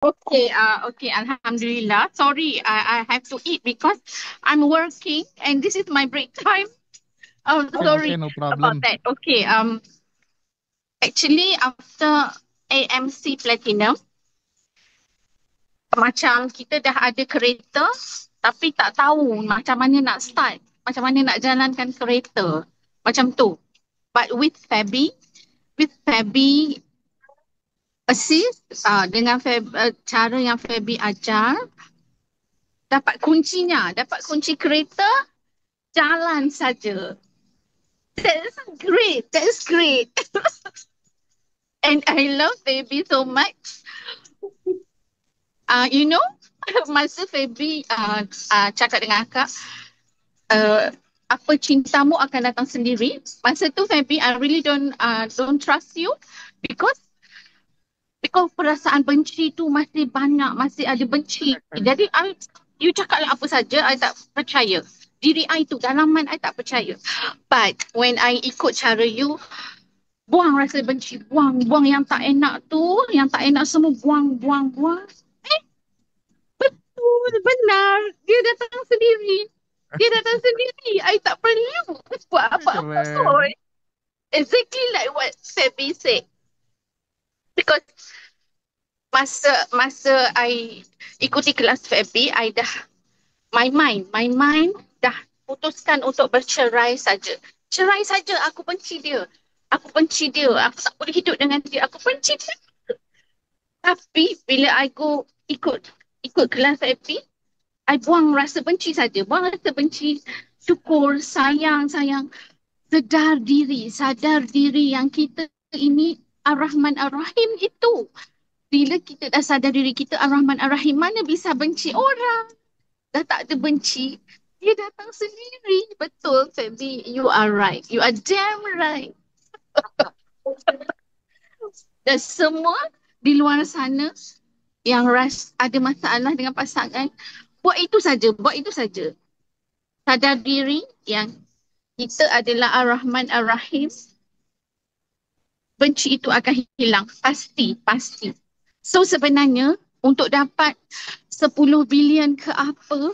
Okay, Alhamdulillah. Sorry, I have to eat because I'm working and this is my break time. Oke, oke, Sorry no about problem. that. Okay, actually after AMC Platinum, macam kita dah ada kereta tapi tak tahu macam mana nak start, macam mana nak jalankan kereta. Macam tu. But with Fabi assist dengan cara yang Fabi ajar, dapat kuncinya, dapat kunci kereta, jalan saja. That's great. That's great. And I love Fabi so much. You know, masa Fabi cakap dengan akak, uh, apa cintamu akan datang sendiri. Masa tu Fabi, I really don't trust you because perasaan benci tu masih banyak, masih ada benci. Jadi you cakaplah apa saja, I tak percaya. Diri I tu, dalaman I tak percaya. But when I ikut cara you, buang rasa benci, buang yang tak enak tu, yang tak enak semua buang. Betul, benar. Dia datang sendiri. Dia datang sendiri. I tak perlu buat apa-apa pun. Keren. Exactly like what Sebi said. Because masa I ikuti kelas Febi, I dah my mind dah putuskan untuk bercerai saja. Cerai saja, aku benci dia. Aku benci dia. Aku tak boleh hidup dengan dia. Aku benci dia. Tapi bila I go ikut kelas Febi, I buang rasa benci saja. Buang rasa benci. Syukur, sayang. Sadar diri yang kita ini Ar-Rahman Ar-Rahim itu. Bila kita dah sadar diri kita Ar-Rahman Ar-Rahim, mana bisa benci orang? Dah tak ada benci. Dia datang sendiri. Betul, Febi. You are right. You are damn right. Dan semua di luar sana yang ada masalah dengan pasangan, buat itu saja. Buat itu saja. Sadar diri yang kita adalah Ar-Rahman Ar-Rahim. Benci itu akan hilang. Pasti. So sebenarnya untuk dapat 10 bilion ke apa,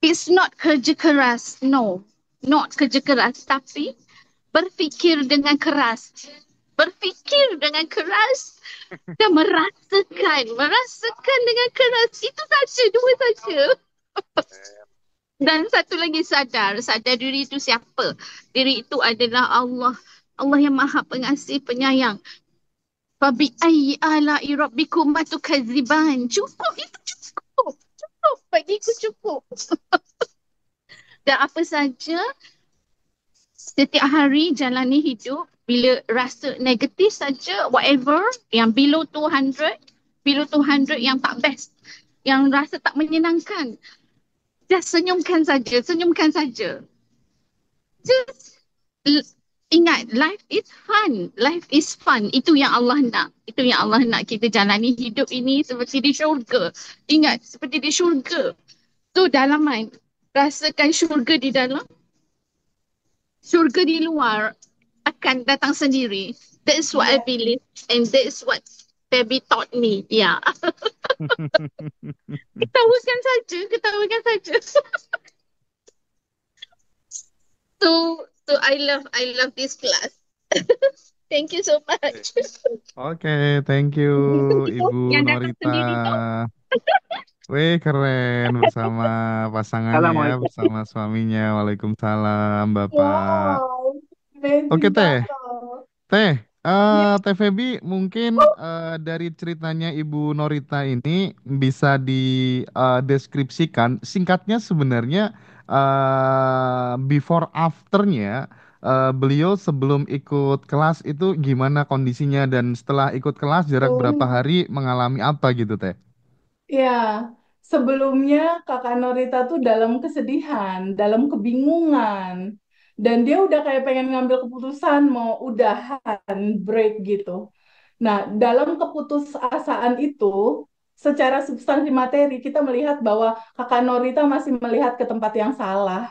it's not kerja keras. No, not kerja keras. Tapi berfikir dengan keras. Berfikir dengan keras dan merasakan dengan keras. Itu saja, dua saja. Dan satu lagi sadar diri itu siapa? Diri itu adalah Allah. Allah yang maha pengasih, penyayang. Fabi ayyi ala'i rabbikuma tukadziban. Cukup, itu cukup. Cukup, bagiku cukup. Dan apa saja setiap hari jalani hidup, bila rasa negatif saja, whatever, yang below 200 yang tak best, yang rasa tak menyenangkan, just senyumkan saja. Just ingat, life is fun. Itu yang Allah nak. Itu yang Allah nak kita jalani hidup ini seperti di syurga. Ingat, seperti di syurga. So dalaman, rasakan syurga di dalam, syurga di luar akan datang sendiri. That's what I believe and that's what Baby taught me. Yeah. Ketawakan saja. So I love this class. Thank you so much. Oke, thank you Itu Ibu yang datang Norita. sendiri tu. Wih, keren bersama pasangannya ya, Assalamualaikum. bersama suaminya. Waalaikumsalam, Bapak. Wow, Oke, amazing Teh. couple. Teh, Ya, Teh Febi mungkin dari ceritanya Ibu Norita ini bisa dideskripsikan singkatnya sebenarnya before afternya beliau sebelum ikut kelas itu gimana kondisinya dan setelah ikut kelas jarak berapa um, hari mengalami apa gitu Teh? ya, sebelumnya Kakak Norita tuh dalam kesedihan, dalam kebingungan, dan dia udah kayak pengen ngambil keputusan mau udahan, break gitu. Nah, dalam keputusasaan itu, secara substansi materi kita melihat bahwa Kakak Norita masih melihat ke tempat yang salah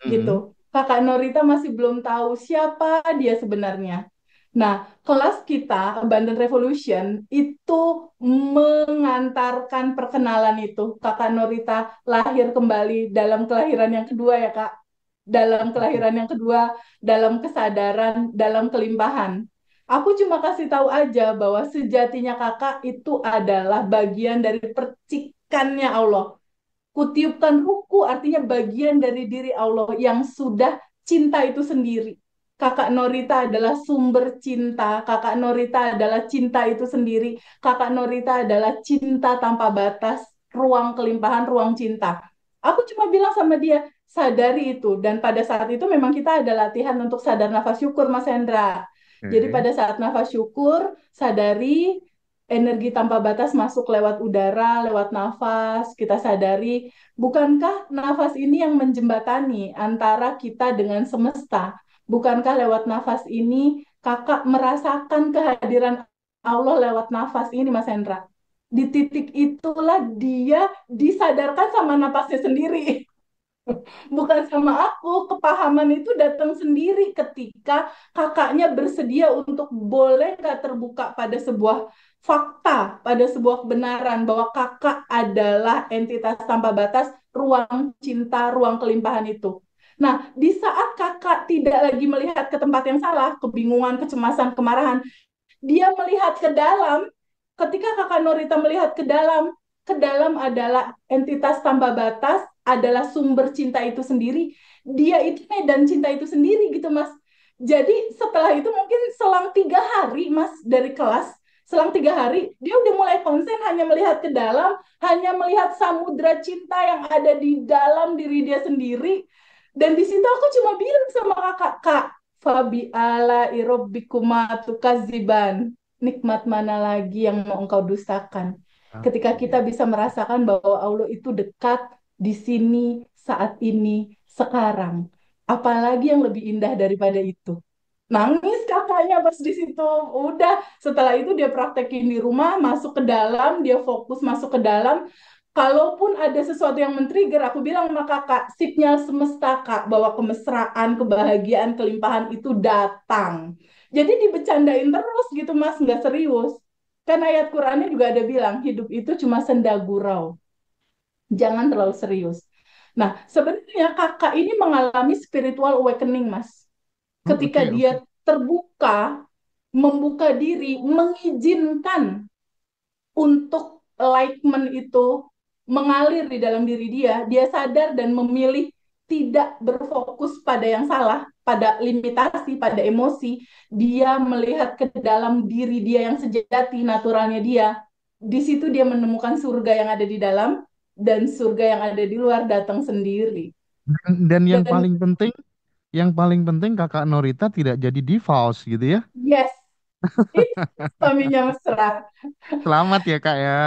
gitu. Hmm. Kakak Norita masih belum tahu siapa dia sebenarnya. Nah, kelas kita, Abundant Revolution, itu mengantarkan perkenalan itu. Kakak Norita lahir kembali dalam kelahiran yang kedua ya, Kak. Dalam kelahiran yang kedua, dalam kesadaran, dalam kelimpahan. Aku cuma kasih tahu aja bahwa sejatinya kakak itu adalah bagian dari percikannya Allah. Kutiupkan ruku artinya bagian dari diri Allah yang sudah cinta itu sendiri. Kakak Norita adalah sumber cinta, kakak Norita adalah cinta itu sendiri, kakak Norita adalah cinta tanpa batas, ruang kelimpahan, ruang cinta. Aku cuma bilang sama dia, sadari itu. Dan pada saat itu memang kita ada latihan untuk sadar nafas syukur, Mas Hendra. Jadi Oke. pada saat nafas syukur, sadari energi tanpa batas masuk lewat udara, lewat nafas, kita sadari, bukankah nafas ini yang menjembatani antara kita dengan semesta? Bukankah lewat nafas ini kakak merasakan kehadiran Allah lewat nafas ini, Mas Hendra? Di titik itulah dia disadarkan sama nafasnya sendiri. Bukan sama aku. Kepahaman itu datang sendiri ketika kakaknya bersedia untuk boleh nggak terbuka pada sebuah fakta, pada sebuah kebenaran bahwa kakak adalah entitas tanpa batas, ruang cinta, ruang kelimpahan itu. Nah, di saat kakak tidak lagi melihat ke tempat yang salah, kebingungan, kecemasan, kemarahan, dia melihat ke dalam. Ketika kakak Norita melihat ke dalam adalah entitas tanpa batas, adalah sumber cinta itu sendiri. Dia itu medan cinta itu sendiri gitu, Mas. Jadi setelah itu mungkin selang 3 hari, Mas, dari kelas, selang 3 hari, dia udah mulai konsen hanya melihat ke dalam, hanya melihat samudra cinta yang ada di dalam diri dia sendiri. Dan di situ aku cuma bilang sama kakak, Kak, Fabi ala irobbikuma tukaziban. Nikmat mana lagi yang mau engkau dustakan? Ah, Ketika kita iya. bisa merasakan bahwa Allah itu dekat di sini, saat ini, sekarang. Apalagi yang lebih indah daripada itu. Nangis kakaknya pas di situ. Udah, setelah itu dia praktekin di rumah, masuk ke dalam, dia fokus masuk ke dalam. Kalaupun ada sesuatu yang men-trigger, aku bilang sama kakak, sinyal semesta kak, bahwa kemesraan, kebahagiaan, kelimpahan itu datang. Jadi dibecandain terus gitu mas, nggak serius. Kan ayat Qurannya juga ada bilang, hidup itu cuma senda gurau. Jangan terlalu serius. Nah, sebenarnya kakak ini mengalami spiritual awakening, Mas. Ketika Oke, oke. dia terbuka, membuka diri, mengizinkan untuk enlightenment itu mengalir di dalam diri dia, dia sadar dan memilih tidak berfokus pada yang salah, pada limitasi, pada emosi. Dia melihat ke dalam diri dia yang sejati, naturalnya dia. Di situ dia menemukan surga yang ada di dalam dan surga yang ada di luar datang sendiri. Dan Dan yang paling penting kakak Norita tidak jadi default gitu ya. yes, itu suaminya mesra. Selamat ya kak ya.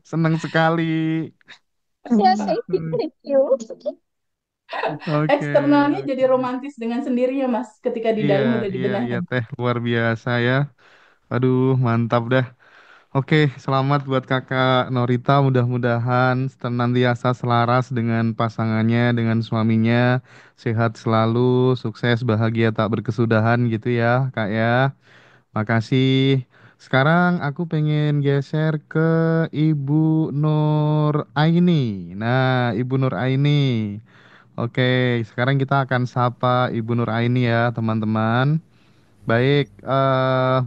Senang sekali. Ya, thank you, thank you. Oke, Eksternalnya jadi oke. romantis dengan sendirinya, Mas, ketika di Iya, dalam udah iya, iya dibenahin. teh luar biasa ya. Aduh, mantap dah. Oke, selamat buat kakak Norita. Mudah-mudahan senantiasa selaras dengan pasangannya, dengan suaminya. Sehat selalu, sukses, bahagia tak berkesudahan gitu ya, kak ya. Makasih. Sekarang aku pengen geser ke Ibu Nur Aini. Nah, Ibu Nur Aini. Oke, sekarang kita akan sapa Ibu Nur Aini ya, teman-teman. Baik,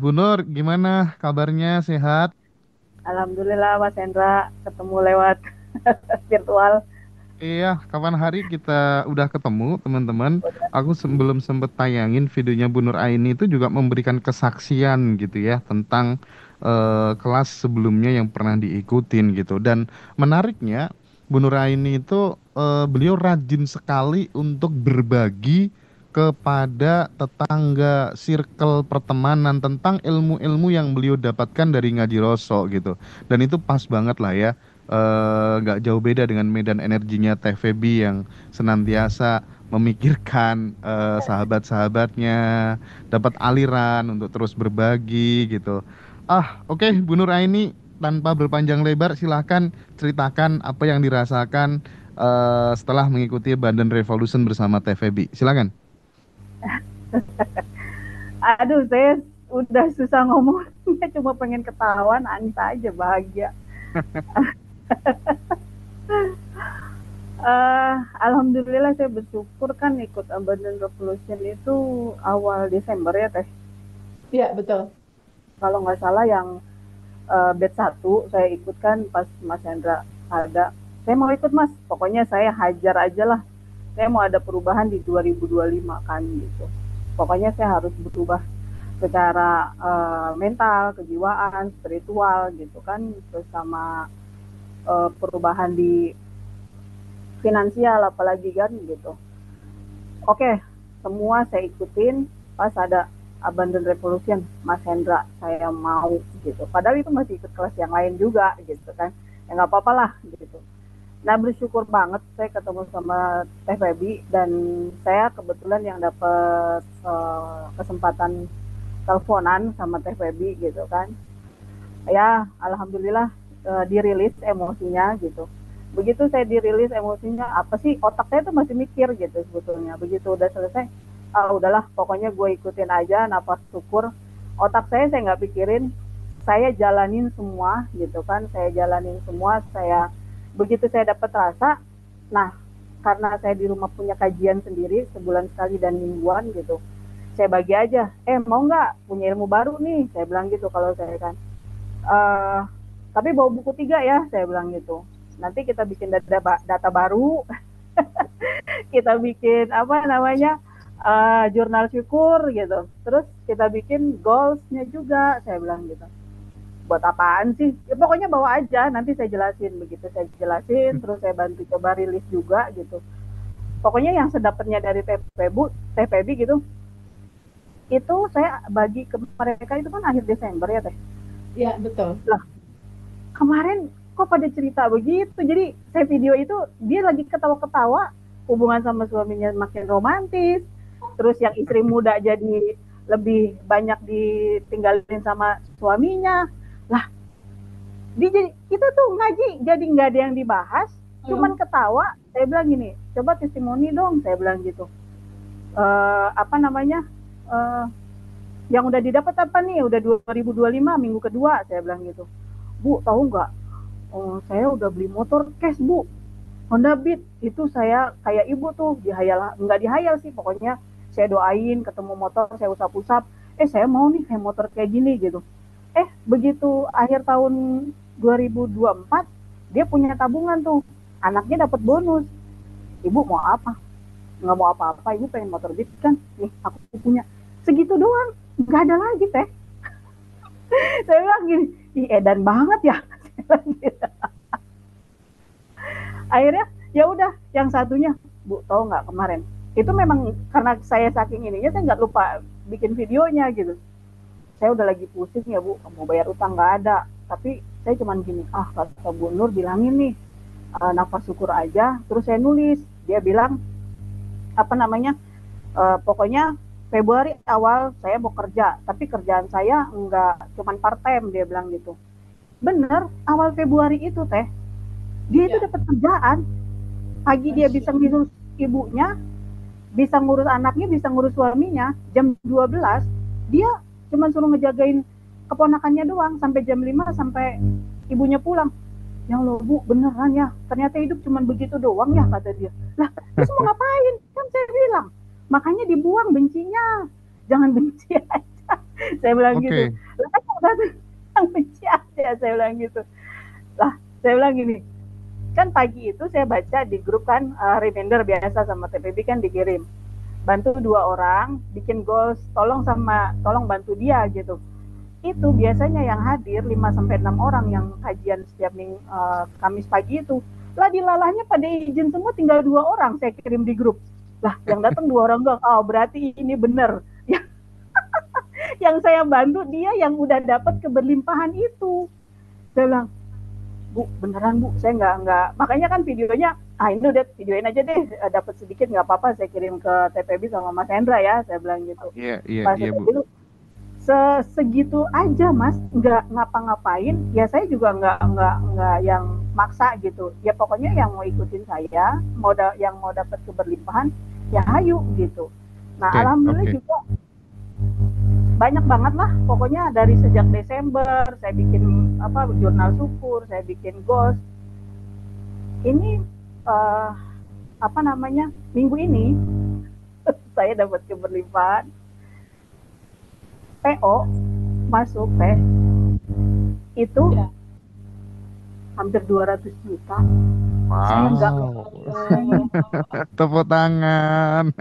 Bu Nur, gimana kabarnya? Sehat? Alhamdulillah Mas Hendra ketemu lewat virtual. Iya, kapan hari kita udah ketemu, teman-teman. Udah. Aku belum sempet tayangin videonya Bu Nur Aini itu juga memberikan kesaksian gitu ya tentang kelas sebelumnya yang pernah diikutin gitu. Dan menariknya, Bu Nur Aini itu beliau rajin sekali untuk berbagi kepada tetangga, circle pertemanan tentang ilmu-ilmu yang beliau dapatkan dari ngaji Roso gitu. Dan itu pas banget lah ya, nggak jauh beda dengan medan energinya Teh Feby yang senantiasa memikirkan sahabat-sahabatnya, dapat aliran untuk terus berbagi gitu. Oke, Bu Nur Aini, tanpa berpanjang lebar, silahkan ceritakan apa yang dirasakan setelah mengikuti Bandan Revolution bersama Teh Feby. Silakan. Aduh, saya udah susah ngomongnya, cuma pengen ketawa, nangis aja, bahagia. Alhamdulillah saya bersyukur kan ikut Abundant Revolution itu awal Desember ya Teh. Iya, betul. Kalau nggak salah yang batch 1 saya ikut kan pas Mas Hendra ada. Saya mau ikut Mas, pokoknya saya hajar aja lah. Saya mau ada perubahan di 2025 kan gitu. Pokoknya saya harus berubah secara mental, kejiwaan, spiritual gitu kan. Terus sama perubahan di finansial apalagi kan gitu. Oke, semua saya ikutin. Pas ada Abundant Revolution, Mas Hendra, saya mau gitu. Padahal itu masih ikut kelas yang lain juga gitu kan. Ya nggak apa-apa lah gitu. Nah bersyukur banget saya ketemu sama Teh Febi dan saya kebetulan yang dapat kesempatan teleponan sama Teh Febi gitu kan. Ya alhamdulillah dirilis emosinya gitu. Begitu saya dirilis emosinya, apa sih, otak saya tuh masih mikir gitu sebetulnya. Begitu udah selesai, udahlah pokoknya gue ikutin aja, nafas syukur. Otak saya nggak pikirin, saya jalanin semua gitu kan, saya jalanin semua. Saya begitu saya dapat rasa, nah karena saya di rumah punya kajian sendiri sebulan sekali dan mingguan gitu, saya bagi aja, mau nggak punya ilmu baru nih, saya bilang gitu kalau saya kan. Tapi bawa buku 3 ya, saya bilang gitu. Nanti kita bikin data baru, kita bikin apa namanya jurnal syukur gitu. Terus kita bikin goalsnya juga, saya bilang gitu. Buat apaan sih? Ya, pokoknya bawa aja, nanti saya jelasin. Begitu saya jelasin, terus saya bantu coba rilis juga gitu. Pokoknya yang sedapatnya dari TPB gitu, itu saya bagi ke mereka itu kan akhir Desember ya Teh. Iya, betul. Lah, kemarin kok pada cerita begitu, jadi saya video itu dia lagi ketawa-ketawa, hubungan sama suaminya makin romantis, terus yang istri muda jadi lebih banyak ditinggalin sama suaminya lah. Kita tuh ngaji jadi nggak ada yang dibahas, cuman ketawa. Saya bilang gini, coba testimoni dong, saya bilang gitu. Apa namanya, yang udah didapat apa nih, udah 2025 minggu kedua, saya bilang gitu. Bu, tahu nggak, saya udah beli motor cash Bu, Honda Beat. Itu saya kayak ibu tuh dihayal, nggak dihayal sih, pokoknya saya doain ketemu motor, saya usap-usap, saya mau nih kayak motor kayak gini gitu. Begitu akhir tahun 2024 dia punya tabungan tuh, anaknya dapat bonus. Ibu mau apa? Nggak mau apa-apa, ibu pengen motor Beat kan, nih aku punya. Segitu doang, nggak ada lagi Teh. Saya bilang gini, edan banget ya. Akhirnya ya udah, yang satunya, Bu tahu nggak kemarin itu memang karena saya saking ininya, saya nggak lupa bikin videonya gitu. Saya udah lagi pusing ya Bu, mau bayar utang nggak ada, tapi saya cuman gini, kata Bu Nur bilangin nih, nafas syukur aja. Terus saya nulis, dia bilang apa namanya, pokoknya Februari awal saya mau kerja, tapi kerjaan saya nggak cuman part time, dia bilang gitu. Bener, awal Februari itu Teh, dia itu dapat kerjaan. Pagi dia bisa ngurus ibunya, bisa ngurus anaknya, bisa ngurus suaminya. Jam 12 dia cuma suruh ngejagain keponakannya doang sampai jam 5 sampai ibunya pulang. Ya Allah Bu, beneran ya, ternyata hidup cuma begitu doang ya, kata dia. Lah, terus mau ngapain? Kan saya bilang, makanya dibuang bencinya, jangan benci aja. Saya bilang gitu. Lah kan yang benci aja, saya bilang gitu. Lah saya bilang gini, kan pagi itu saya baca di grup kan, reminder biasa sama TPB kan dikirim, bantu 2 orang bikin goals, tolong bantu dia gitu. Itu biasanya yang hadir 5-6 orang yang kajian setiap Kamis pagi itu. Lah dilalahnya pada izin semua, tinggal 2 orang saya kirim di grup. Lah yang datang 2 orang doang. Berarti ini bener. Yang saya bantu dia yang udah dapat keberlimpahan itu. Saya bilang, Bu, beneran Bu, saya nggak, makanya kan videonya, ini udah videoin aja deh, dapat sedikit nggak apa-apa, saya kirim ke TPB sama Mas Hendra ya, saya bilang gitu. Iya Bu. Segitu aja Mas, nggak ngapa-ngapain, ya saya juga nggak yang maksa gitu. Ya pokoknya yang mau ikutin saya, yang mau dapat keberlimpahan, ya ayo gitu. Nah alhamdulillah juga banyak banget lah. Pokoknya dari sejak Desember saya bikin apa jurnal syukur, saya bikin goals. Ini uh, apa namanya minggu ini saya dapat keberlimpahan PO masuk teh itu Ya. hampir 200 juta. Saya nggak Wow. Tepuk tangan.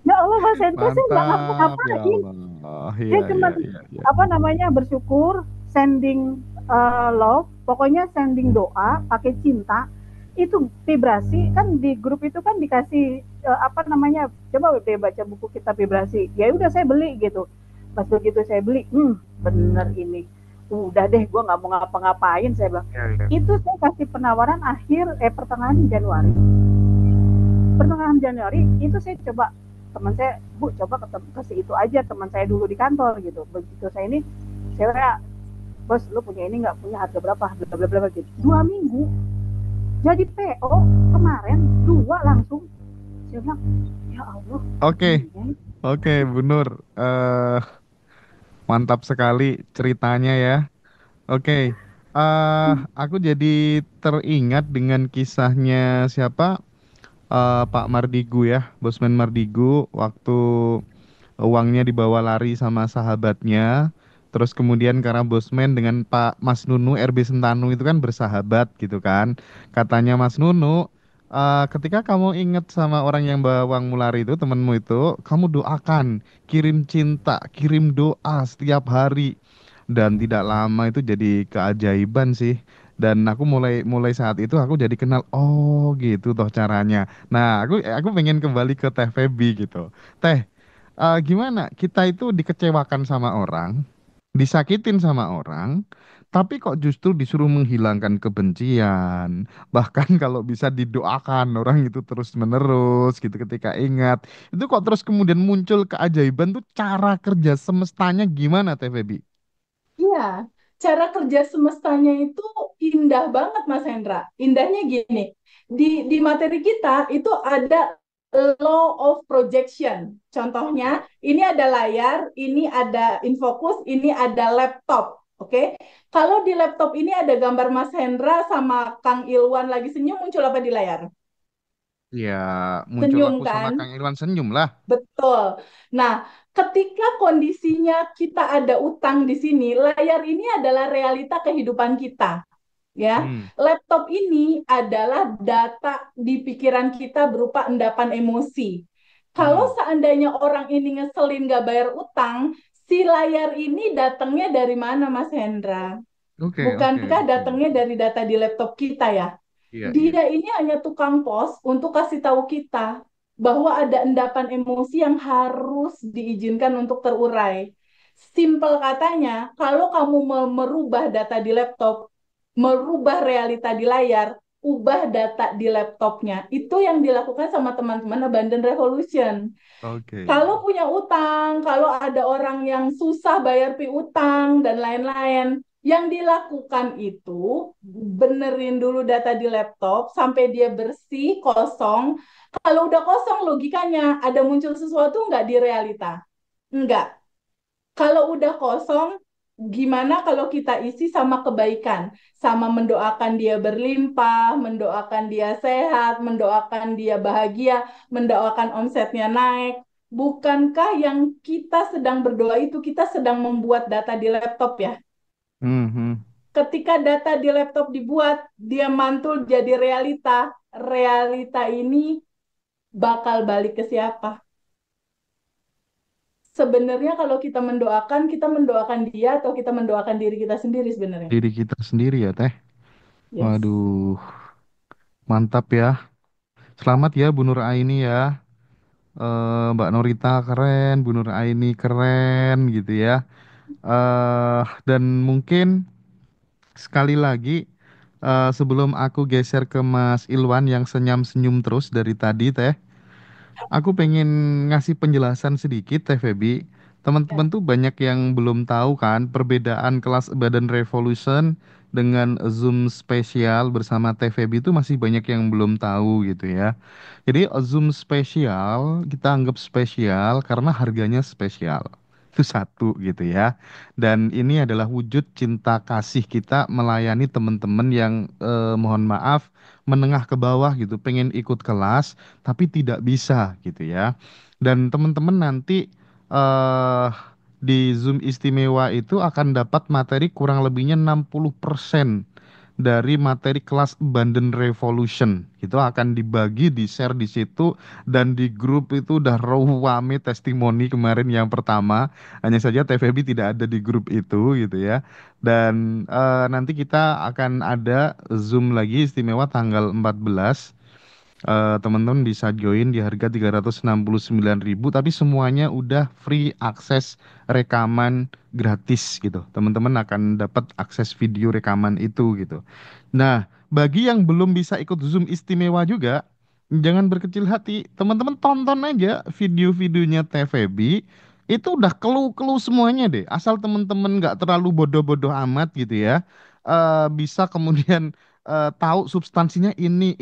ya Allah Mas Hendra saya nggak Mantap ya ngapa-ngapain. Allah. Saya Iya, cuma iya, iya, iya. apa namanya bersyukur, sending love, pokoknya sending doa, pakai cinta. Itu vibrasi kan di grup itu kan dikasih apa namanya, coba deh baca buku kita vibrasi. Ya udah saya beli gitu. Pas begitu saya beli, bener ini. Udah deh, gue nggak mau ngapa-ngapain saya bilang. Iya, iya. Itu saya kasih penawaran pertengahan Januari. Pertengahan Januari itu saya coba teman saya, Bu coba kasih itu aja teman saya dulu di kantor gitu. Begitu saya ini, saya bos lu punya ini nggak, punya harga berapa, bla bla bla gitu. 2 minggu jadi PO kemarin 2 langsung. Saya bilang ya Allah. Oke, Ini. oke, Bu Nur. Mantap sekali ceritanya ya. Oke, aku jadi teringat dengan kisahnya siapa? Pak Mardigu ya, Bosman Mardigu, waktu uangnya dibawa lari sama sahabatnya. Terus kemudian karena Bosman dengan Pak Mas Nunu RB Sentanu itu kan bersahabat gitu kan. Katanya Mas Nunu, ketika kamu ingat sama orang yang bawa uangmu lari itu, temenmu itu, kamu doakan, kirim cinta, kirim doa setiap hari. Dan tidak lama itu jadi keajaiban sih. Dan aku mulai mulai saat itu aku jadi kenal, oh gitu toh caranya. Nah, aku pengen kembali ke Teh Feby gitu. Teh, gimana? Kita itu dikecewakan sama orang, disakitin sama orang, tapi kok justru disuruh menghilangkan kebencian. Bahkan kalau bisa didoakan orang itu terus-menerus gitu ketika ingat. Itu kok terus kemudian muncul keajaiban tuh cara kerja semestanya gimana, Teh Feby? Iya, cara kerja semestanya itu indah banget, Mas Hendra. Indahnya gini, di materi kita itu ada law of projection. Contohnya, ini ada layar, ini ada infocus, ini ada laptop. Oke, kalau di laptop ini ada gambar Mas Hendra sama Kang Ilwan lagi senyum, muncul apa di layar? Ya, muncul Senyum aku sama kan? Kang Irwan senyum lah. Betul. Nah, ketika kondisinya kita ada utang di sini, layar ini adalah realita kehidupan kita, ya. Hmm. Laptop ini adalah data di pikiran kita berupa endapan emosi. Kalau Hmm. seandainya orang ini ngeselin gak bayar utang, si layar ini datangnya dari mana, Mas Hendra? Oke, oke, Bukankah oke. datangnya dari data di laptop kita ya? Iya, iya. Dia ini hanya tukang pos untuk kasih tahu kita bahwa ada endapan emosi yang harus diizinkan untuk terurai. Simpel katanya, kalau kamu merubah data di laptop, merubah realita di layar, ubah data di laptopnya. Itu yang dilakukan sama teman-teman Abandon Revolution. Oke. Kalau punya utang, kalau ada orang yang susah bayar piutang dan lain-lain, yang dilakukan itu benerin dulu data di laptop sampai dia bersih, kosong. Kalau udah kosong, logikanya ada muncul sesuatu nggak di realita? Nggak. Kalau udah kosong, gimana kalau kita isi sama kebaikan, sama mendoakan dia berlimpah, mendoakan dia sehat, mendoakan dia bahagia, mendoakan omsetnya naik. Bukankah yang kita sedang berdoa itu kita sedang membuat data di laptop ya? Mhm. Ketika data di laptop dibuat, dia mantul jadi realita. Realita ini bakal balik ke siapa? Sebenarnya kalau kita mendoakan dia atau kita mendoakan diri kita sendiri sebenarnya. Diri kita sendiri ya, Teh. Yes. Waduh, mantap ya. Selamat ya Bu Nur Aini ya. Mbak Norita keren, Bu Nur Aini keren gitu ya. Dan mungkin sekali lagi sebelum aku geser ke Mas Ilwan yang senyum-senyum terus dari tadi, Teh. Aku pengen ngasih penjelasan sedikit, Teh Feby. Teman-teman Ya. tuh banyak yang belum tahu kan perbedaan kelas Badan Revolution dengan Zoom spesial bersama Teh Feby itu masih banyak yang belum tahu gitu ya. Jadi Zoom spesial kita anggap spesial karena harganya spesial. itu satu gitu ya. Dan ini adalah wujud cinta kasih kita melayani teman-teman yang mohon maaf menengah ke bawah gitu, pengen ikut kelas tapi tidak bisa gitu ya. Dan teman-teman nanti eh di Zoom istimewa itu akan dapat materi kurang lebihnya 60% dari materi kelas Abundant Revolution. Itu akan dibagi, di-share di situ, dan di grup itu udah rame testimoni kemarin yang pertama. Hanya saja TVB tidak ada di grup itu gitu ya. Dan nanti kita akan ada Zoom lagi istimewa tanggal 14. Teman-teman bisa join di harga 369.000, tapi semuanya udah free akses rekaman gratis gitu. Teman-teman akan dapat akses video rekaman itu gitu. Nah, bagi yang belum bisa ikut Zoom istimewa juga, jangan berkecil hati. Teman-teman tonton aja video-videonya TVB, itu udah clue-clue semuanya deh. Asal teman-teman nggak terlalu bodoh-bodoh amat gitu ya. Bisa kemudian tahu substansinya ini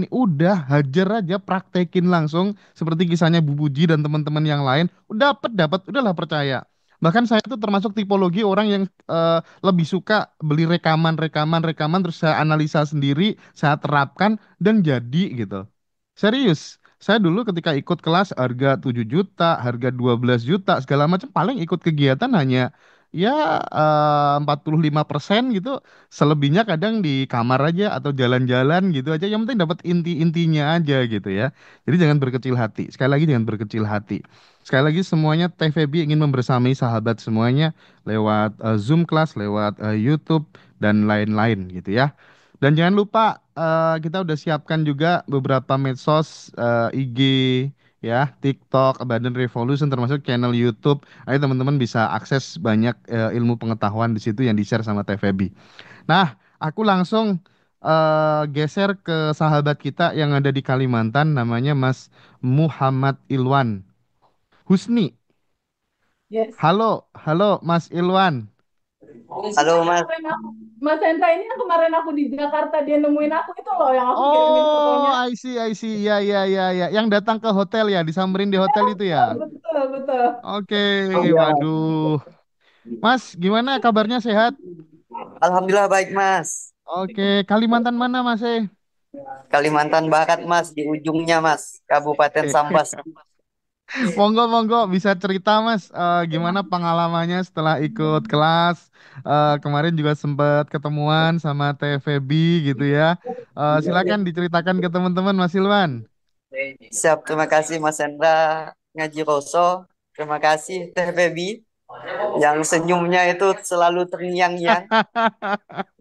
udah hajar aja, praktekin langsung seperti kisahnya Bu Puji dan teman-teman yang lain, udah dapat udahlah percaya. Bahkan saya tuh termasuk tipologi orang yang lebih suka beli rekaman terus saya analisa sendiri, saya terapkan dan jadi gitu. Serius. Saya dulu ketika ikut kelas harga 7 juta, harga 12 juta, segala macam paling ikut kegiatan hanya ya 45% gitu. Selebihnya kadang di kamar aja atau jalan-jalan gitu aja. Yang penting dapat inti-intinya aja gitu ya. Jadi jangan berkecil hati. Sekali lagi jangan berkecil hati. Sekali lagi semuanya TVB ingin membersamai sahabat semuanya lewat Zoom kelas, lewat YouTube dan lain-lain gitu ya. Dan jangan lupa kita udah siapkan juga beberapa medsos IG ya, TikTok, Abundant Revolution termasuk channel YouTube. Ayo teman-teman bisa akses banyak ilmu pengetahuan di situ yang di-share sama TVB. Nah, aku langsung geser ke sahabat kita yang ada di Kalimantan, namanya Mas Muhammad Ilwan Husni. Yes. Halo, halo Mas Ilwan. Halo Mas. Mas Hendra ini yang kemarin aku di Jakarta dia nemuin aku itu loh yang aku kirimin Oh, fotonya. I see. Ya, ya, ya, ya. Yang datang ke hotel ya, disamperin di hotel itu ya. Betul, betul. Oke, Iya. waduh. Mas, gimana kabarnya sehat? Alhamdulillah baik Mas. Oke, Kalimantan mana Mas? Kalimantan Barat Mas, di ujungnya Mas, Kabupaten Oke. Sambas. Monggo, bisa cerita Mas, gimana pengalamannya setelah ikut kelas? Kemarin juga sempat ketemuan sama TVB gitu ya. Silakan diceritakan ke teman-teman Mas Ilwan. Siap, terima kasih Mas Hendra Ngaji Roso. Terima kasih Teh Febi yang senyumnya itu selalu terngiang-ngiang.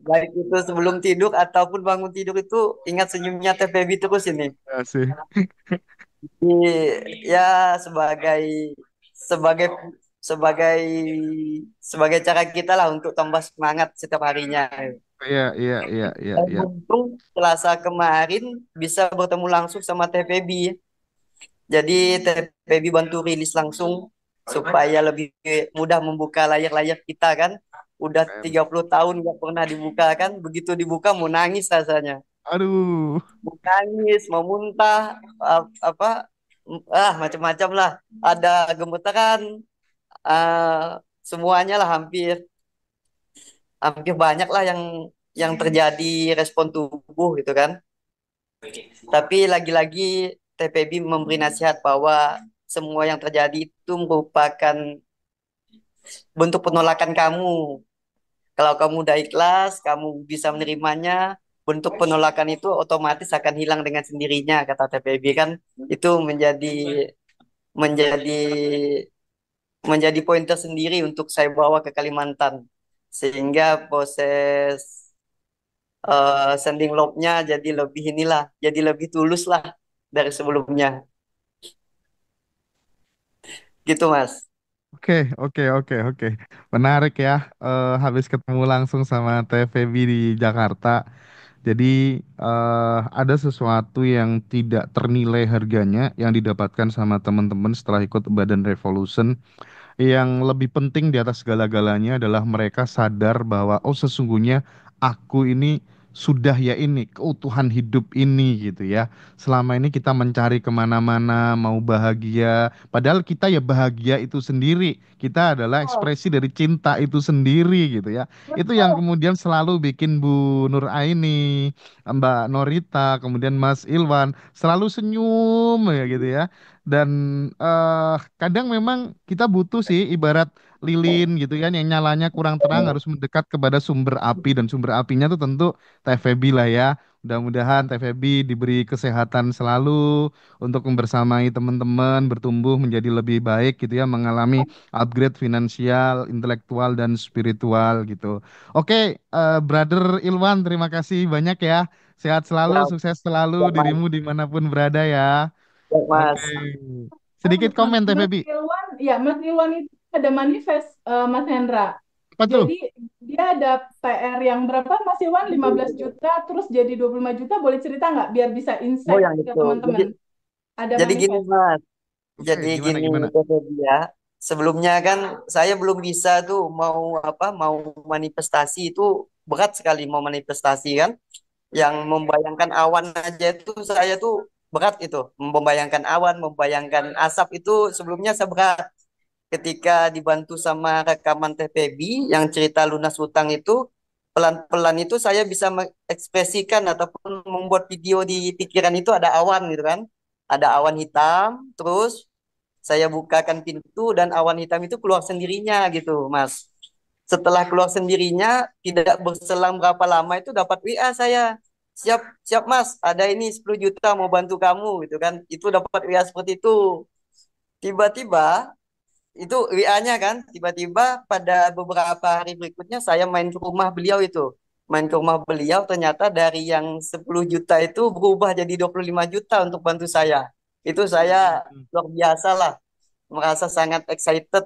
Baik itu sebelum tidur ataupun bangun tidur itu ingat senyumnya Teh Febi terus ini. Asik. Ya sebagai sebagai sebagai sebagai cara kita lah untuk tambah semangat setiap harinya. Iya. Untung Selasa kemarin bisa bertemu langsung sama TPB. Jadi TPB bantu rilis langsung supaya lebih mudah membuka layar-layar kita kan. Udah Keren. 30 tahun nggak pernah dibuka kan. Begitu dibuka mau nangis rasanya. Aduh. Mau nangis, mau muntah, apa, macam-macam lah. Ada gemetaran, semuanya lah hampir hampir banyak lah yang terjadi respon tubuh gitu kan. Tapi lagi-lagi TPB memberi nasihat bahwa semua yang terjadi itu merupakan bentuk penolakan kamu. Kalau kamu udah ikhlas, kamu bisa menerimanya, bentuk penolakan itu otomatis akan hilang dengan sendirinya, kata TPB kan. Itu menjadi menjadi poin tersendiri untuk saya bawa ke Kalimantan. Sehingga proses sending love-nya jadi lebih inilah, jadi lebih tulus lah dari sebelumnya. Gitu, Mas. Oke. Menarik ya. Habis ketemu langsung sama TVB di Jakarta. Jadi ada sesuatu yang tidak ternilai harganya yang didapatkan sama teman-teman setelah ikut Badan Revolution. Yang lebih penting di atas segala-galanya adalah mereka sadar bahwa oh sesungguhnya aku ini sudah ya ini keutuhan hidup ini gitu ya. Selama ini kita mencari kemana-mana mau bahagia, padahal kita ya bahagia itu sendiri. Kita adalah Oh, ekspresi dari cinta itu sendiri gitu ya. Itu yang betul. kemudian selalu bikin Bu Nur Aini, Mbak Norita, kemudian Mas Ilwan selalu senyum ya gitu ya. Dan kadang memang kita butuh sih ibarat lilin gitu kan yang nyalanya kurang terang harus mendekat kepada sumber api dan sumber apinya tuh tentu Teh Feby lah ya. Mudah-mudahan Teh Feby diberi kesehatan selalu untuk membersamai teman-teman bertumbuh menjadi lebih baik gitu ya, mengalami upgrade finansial, intelektual dan spiritual gitu. Oke, Brother Ilwan, terima kasih banyak ya. Sehat selalu, Ya, sukses selalu ya, Mas. dirimu dimanapun berada ya. Ya, Oke, Mas. sedikit Mas, komen Teh Mas Feby. Ilwan, ya Mas Ilwan itu ada manifest Mas Hendra. Apa tuh? Jadi dia ada PR yang berapa Mas Ilwan? 15 juta terus jadi 25 juta. Boleh cerita nggak biar bisa Oh, insight yang ke itu. Jadi, teman-teman. Ada jadi gini, manifest. Mas. Oke, Jadi gimana gini, gimana? Teh Feby ya. Sebelumnya kan saya belum bisa tuh mau apa, mau manifestasi itu berat sekali mau manifestasi kan. Yang membayangkan awan aja itu saya tuh berat itu. Membayangkan awan, membayangkan asap itu sebelumnya saya berat. Ketika dibantu sama rekaman TPB yang cerita lunas hutang itu pelan-pelan itu saya bisa mengekspresikan ataupun membuat video di pikiran itu ada awan gitu kan. Ada awan hitam, terus saya bukakan pintu dan awan hitam itu keluar sendirinya gitu, Mas. Setelah keluar sendirinya, tidak berselang berapa lama itu dapat WA saya. Siap, siap Mas, ada ini 10 juta mau bantu kamu gitu kan. Itu dapat WA seperti itu. Tiba-tiba itu WA-nya kan, tiba-tiba pada beberapa hari berikutnya saya main ke rumah beliau itu. Main ke rumah beliau ternyata dari yang 10 juta itu berubah jadi 25 juta untuk bantu saya. Itu saya Hmm. luar biasa lah, merasa sangat excited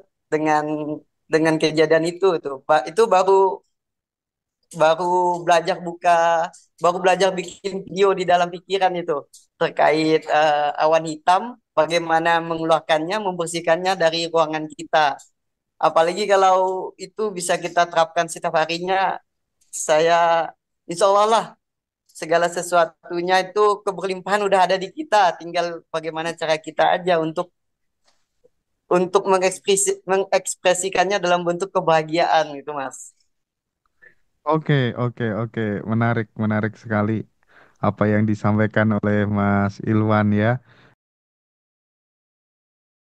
dengan kejadian itu. Pak, itu baru baru belajar buka, baru belajar bikin video di dalam pikiran itu terkait awan hitam, bagaimana mengeluarkannya, membersihkannya dari ruangan kita. Apalagi kalau itu bisa kita terapkan setiap harinya, saya insya Allah lah segala sesuatunya itu keberlimpahan udah ada di kita, tinggal bagaimana cara kita aja untuk mengekspresikannya dalam bentuk kebahagiaan gitu Mas. Oke, oke, oke. Menarik, menarik sekali apa yang disampaikan oleh Mas Ilwan ya.